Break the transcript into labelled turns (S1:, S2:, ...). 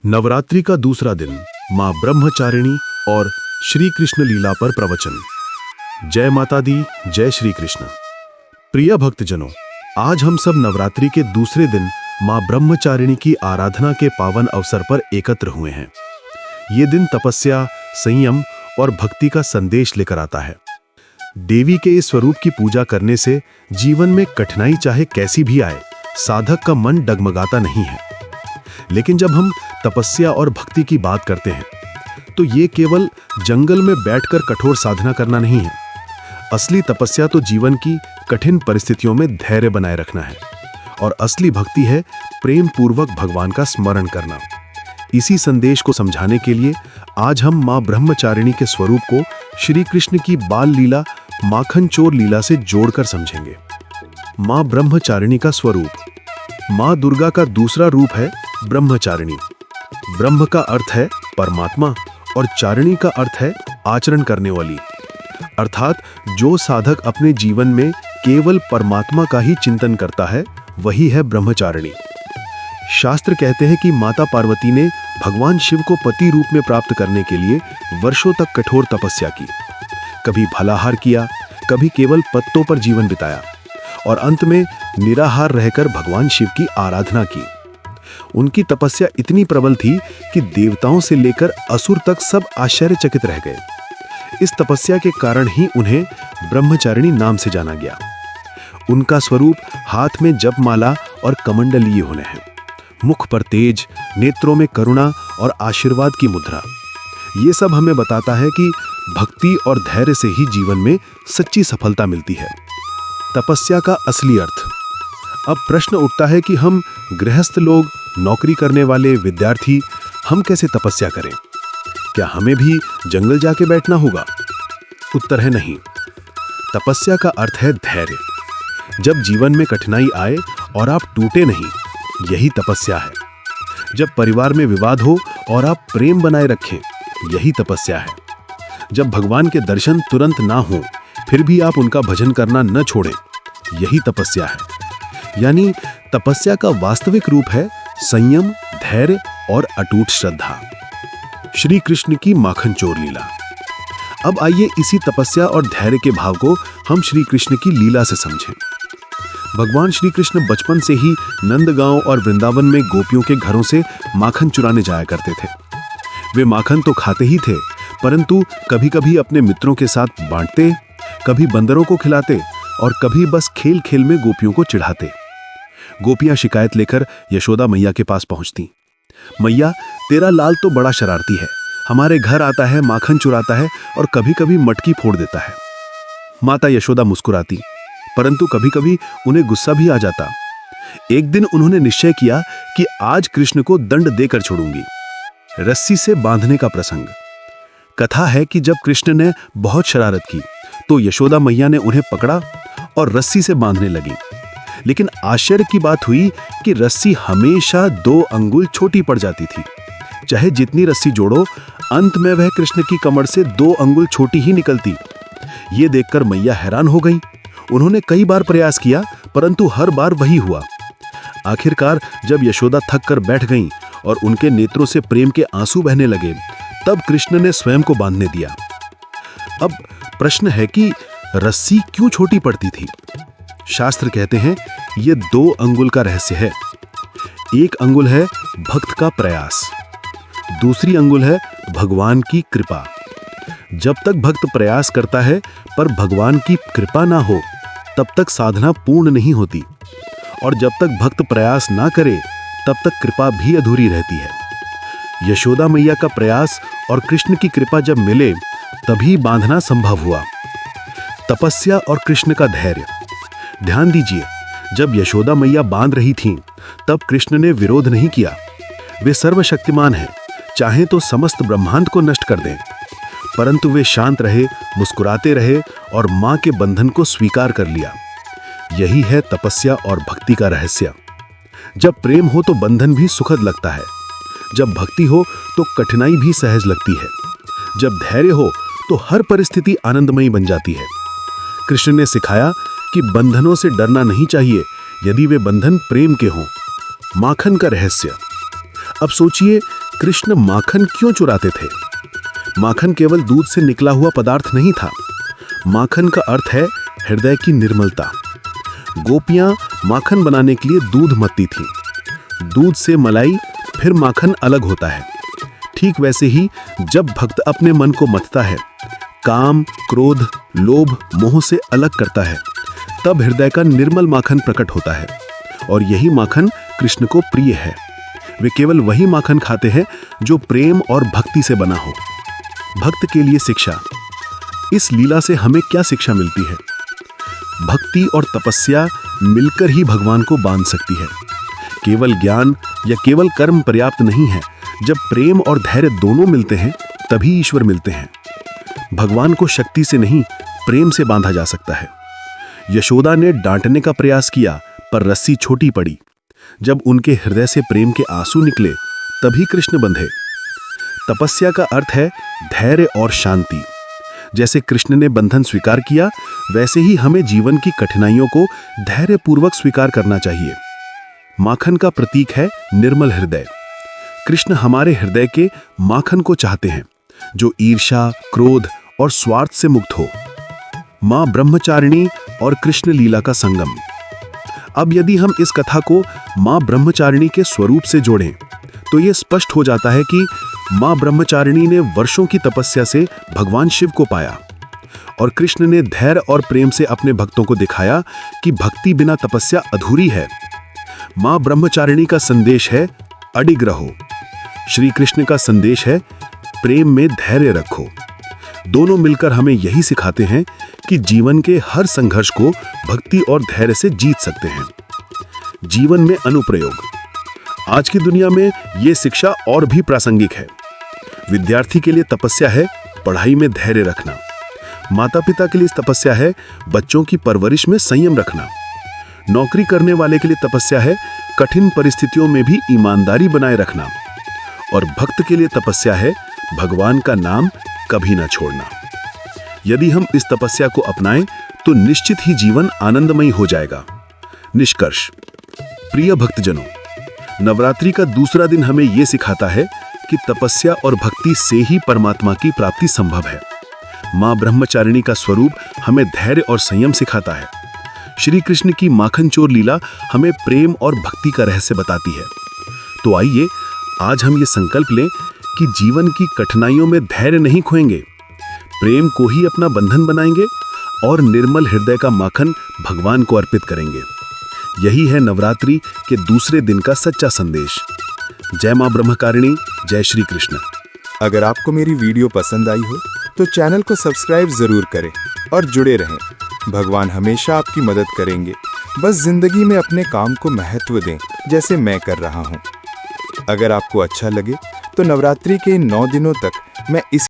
S1: नवरात्रि का दूसरा दिन मां ब्रह्मचारिणी और श्री कृष्ण लीला पर प्रवचन। जय माता दी, जय श्री कृष्ण। प्रिय भक्तजनों, आज हम सब नवरात्रि के दूसरे दिन मां ब्रह्मचारिणी की आराधना के पावन अवसर पर एकत्र हुए हैं। ये दिन तपस्या, संयम और भक्ति का संदेश लेकर आता है। देवी के इस स्वरूप की पूजा करने से जीवन में कठिनाई चाहे कैसी भी आए, साधक का मन डगमगाता नहीं है। लेकिन जब हम तपस्या और भक्ति की बात करते हैं तो ये केवल जंगल में बैठकर कठोर साधना करना नहीं है। असली तपस्या तो जीवन की कठिन परिस्थितियों में धैर्य बनाए रखना है, और असली भक्ति है प्रेम पूर्वक भगवान का स्मरण करना। इसी संदेश को समझाने के लिए आज हम मां ब्रह्मचारिणी के स्वरूप को श्री कृष्ण की बाल लीला माखन चोर लीला से जोड़कर समझेंगे। मां ब्रह्मचारिणी का स्वरूप। मां दुर्गा का दूसरा रूप है ब्रह्मचारिणी। ब्रह्म का अर्थ है परमात्मा और चारिणी का अर्थ है आचरण करने वाली, अर्थात जो साधक अपने जीवन में केवल परमात्मा का ही चिंतन करता है वही है ब्रह्मचारिणी। शास्त्र कहते हैं कि माता पार्वती ने भगवान शिव को पति रूप में प्राप्त करने के लिए वर्षों तक कठोर तपस्या की। कभी फलाहार किया, कभी केवल पत्तों पर जीवन बिताया और अंत में निराहार रहकर भगवान शिव की आराधना की। उनकी तपस्या इतनी प्रबल थी कि देवताओं से लेकर असुर तक सब आश्चर्यचकित रह गए। इस तपस्या के कारण ही उन्हें ब्रह्मचारिणी नाम से जाना गया। उनका स्वरूप हाथ में जपमाला और कमंडल लिए होने हैं, मुख पर तेज, नेत्रों में करुणा और आशीर्वाद की मुद्रा। ये सब हमें बताता है कि भक्ति और धैर्य से ही जीवन में सच्ची सफलता मिलती है। तपस्या का असली अर्थ। अब प्रश्न उठता है कि हम गृहस्थ लोग, नौकरी करने वाले विद्यार्थी, हम कैसे तपस्या करें? क्या हमें भी जंगल जाके बैठना होगा? उत्तर है नहीं। तपस्या का अर्थ है धैर्य। जब जीवन में कठिनाई आए और आप टूटे नहीं, यही तपस्या है। जब परिवार में विवाद हो और आप प्रेम बनाए रखें, यही तपस्या है। जब भगवान के दर्शन तुरंत ना हो फिर भी आप उनका भजन करना न छोड़ें, यही तपस्या है। यानी तपस्या का वास्तविक रूप है संयम, धैर्य और अटूट श्रद्धा। श्री कृष्ण की माखन चोर लीला। अब आइए इसी तपस्या और धैर्य के भाव को हम श्री कृष्ण की लीला से समझें। भगवान श्री कृष्ण बचपन से ही नंदगांव और वृंदावन में गोपियों के घरों से माखन चुराने जाया करते थे। वे माखन तो खाते ही थे, परंतु कभी कभी अपने मित्रों के साथ बांटते, कभी बंदरों को खिलाते और कभी बस खेल खेल में गोपियों को चिढ़ाते। गोपियां शिकायत लेकर यशोदा मैया के पास पहुंचती। मैया, तेरा लाल तो बड़ा शरारती है, हमारे घर आता है, माखन चुराता है और कभी कभी मटकी फोड़ देता है। माता यशोदा मुस्कुराती, परंतु कभी कभी उन्हें गुस्सा भी आ जाता। एक दिन उन्होंने निश्चय किया कि आज कृष्ण को दंड देकर छोड़ूंगी। रस्सी से बांधने का प्रसंग। कथा है कि जब कृष्ण ने बहुत शरारत की तो यशोदा मैया ने उन्हें पकड़ा और रस्सी से बांधने लगी। लेकिन आश्चर्य की बात हुई कि रस्सी हमेशा 2 अंगुल छोटी पड़ जाती थी। चाहे जितनी रस्सी जोड़ो, अंत में वह कृष्ण की कमर से 2 अंगुल छोटी ही निकलती। ये देखकर मैया हैरान हो गई। उन्होंने कई बार प्रयास किया, परंतु हर बार वही हुआ। आखिरकार जब यशोदा थक कर बैठ गईं और उनके नेत्रों से प्रेम के आंसू बहने लगे, तब कृष्ण ने स्वयं को बांधने दिया। अब प्रश्न है कि रस्सी क्यों छोटी पड़ती थी? शास्त्र कहते हैं ये 2 अंगुल का रहस्य है। एक अंगुल है भक्त का प्रयास, दूसरी अंगुल है भगवान की कृपा। जब तक भक्त प्रयास करता है पर भगवान की कृपा ना हो, तब तक साधना पूर्ण नहीं होती, और जब तक भक्त प्रयास ना करे तब तक कृपा भी अधूरी रहती है। यशोदा मैया का प्रयास और कृष्ण की कृपा जब मिले तभी बांधना संभव हुआ। तपस्या और कृष्ण का धैर्य। ध्यान दीजिए, जब यशोदा मैया बांध रही थीं, तब कृष्ण ने विरोध नहीं किया। वे सर्वशक्तिमान हैं, चाहे तो समस्त ब्रह्मांड को नष्ट कर दें, परंतु वे शांत रहे, मुस्कुराते रहे और मां के बंधन को स्वीकार कर लिया। यही है तपस्या और भक्ति का रहस्य। जब प्रेम हो तो बंधन भी सुखद लगता है, जब भक्ति हो तो कठिनाई भी सहज लगती है, जब धैर्य हो तो हर परिस्थिति आनंदमयी बन जाती है। कृष्ण ने सिखाया कि बंधनों से डरना नहीं चाहिए यदि वे बंधन प्रेम के हों। माखन का रहस्य। अब सोचिए कृष्ण माखन क्यों चुराते थे? माखन केवल दूध से निकला हुआ पदार्थ नहीं था। माखन का अर्थ है हृदय की निर्मलता। गोपियां माखन बनाने के लिए दूध मथती थीं। दूध से मलाई फिर माखन अलग होता है। ठीक वैसे ही जब भक्त अपने मन को मथता है, काम, क्रोध, लोभ, मोह से अलग करता है, तब हृदय का निर्मल माखन प्रकट होता है। और यही माखन कृष्ण को प्रिय है। वे केवल वही माखन खाते हैं जो प्रेम और भक्ति से बना हो। भक्त के लिए शिक्षा। इस लीला से हमें क्या शिक्षा मिलती है? भक्ति और तपस्या मिलकर ही भगवान को बांध सकती है। केवल ज्ञान या केवल कर्म पर्याप्त नहीं है। जब प्रेम और धैर्य दोनों मिलते हैं तभी ईश्वर मिलते हैं। भगवान को शक्ति से नहीं, प्रेम से बांधा जा सकता है। यशोदा ने डांटने का प्रयास किया पर रस्सी छोटी पड़ी। जब उनके हृदय से प्रेम के आंसू निकले तभी कृष्ण बंधे। तपस्या का अर्थ है धैर्य और शांति। जैसे कृष्ण ने बंधन स्वीकार किया, वैसे ही हमें जीवन की कठिनाइयों को धैर्यपूर्वक स्वीकार करना चाहिए। माखन का प्रतीक है निर्मल हृदय। कृष्ण हमारे हृदय के माखन को चाहते हैं, जो ईर्ष्या, क्रोध और स्वार्थ से मुक्त हो। मां ब्रह्मचारिणी और कृष्ण लीला का संगम। अब यदि हम इस कथा को मां ब्रह्मचारिणी के स्वरूप से जोड़ें तो यह स्पष्ट हो जाता है कि मां ब्रह्मचारिणी ने वर्षों की तपस्या से भगवान शिव को पाया और कृष्ण ने धैर्य और प्रेम से अपने भक्तों को दिखाया कि भक्ति बिना तपस्या अधूरी है। मां ब्रह्मचारिणी का संदेश है अडिग रहो। श्री कृष्ण का संदेश है प्रेम में धैर्य रखो। दोनों मिलकर हमें यही सिखाते हैं कि जीवन के हर संघर्ष को भक्ति और धैर्य से जीत सकते हैं। जीवन में अनुप्रयोग। आज की दुनिया में यह शिक्षा और भी प्रासंगिक है। विद्यार्थी के लिए तपस्या है पढ़ाई में धैर्य रखना। माता पिता के लिए तपस्या है बच्चों की परवरिश में संयम रखना। नौकरी करने वाले के लिए तपस्या है कठिन परिस्थितियों में भी ईमानदारी बनाए रखना। और भक्त के लिए तपस्या है भगवान का नाम कभी ना छोड़ना। यदि हम इस तपस्या को अपनाएं तो निश्चित ही जीवन आनंदमयी हो जाएगा। निष्कर्ष। प्रिय भक्तजनों, नवरात्रि का दूसरा दिन हमें यह सिखाता है कि तपस्या और भक्ति से ही परमात्मा की प्राप्ति संभव है। मां ब्रह्मचारिणी का स्वरूप हमें धैर्य और संयम सिखाता है। श्री कृष्ण की माखन चोर लीला हमें प्रेम और भक्ति का रहस्य बताती है। तो आइए आज हम ये संकल्प लें कि जीवन की कठिनाइयों में धैर्य नहीं खोएंगे, प्रेम को ही अपना बंधन बनाएंगे और निर्मल हृदय का माखन भगवान को अर्पित करेंगे। यही है नवरात्रि के दूसरे दिन का सच्चा संदेश। जय मां ब्रह्मचारिणी, जय श्री कृष्ण।
S2: अगर आपको मेरी वीडियो पसंद आई हो तो चैनल को सब्सक्राइब जरूर करें और जुड़े रहें। भगवान हमेशा आपकी मदद करेंगे। बस जिंदगी में अपने काम को महत्व दें, जैसे मैं कर रहा हूं। अगर आपको अच्छा लगे तो नवरात्रि के इन 9 दिनों तक मैं इस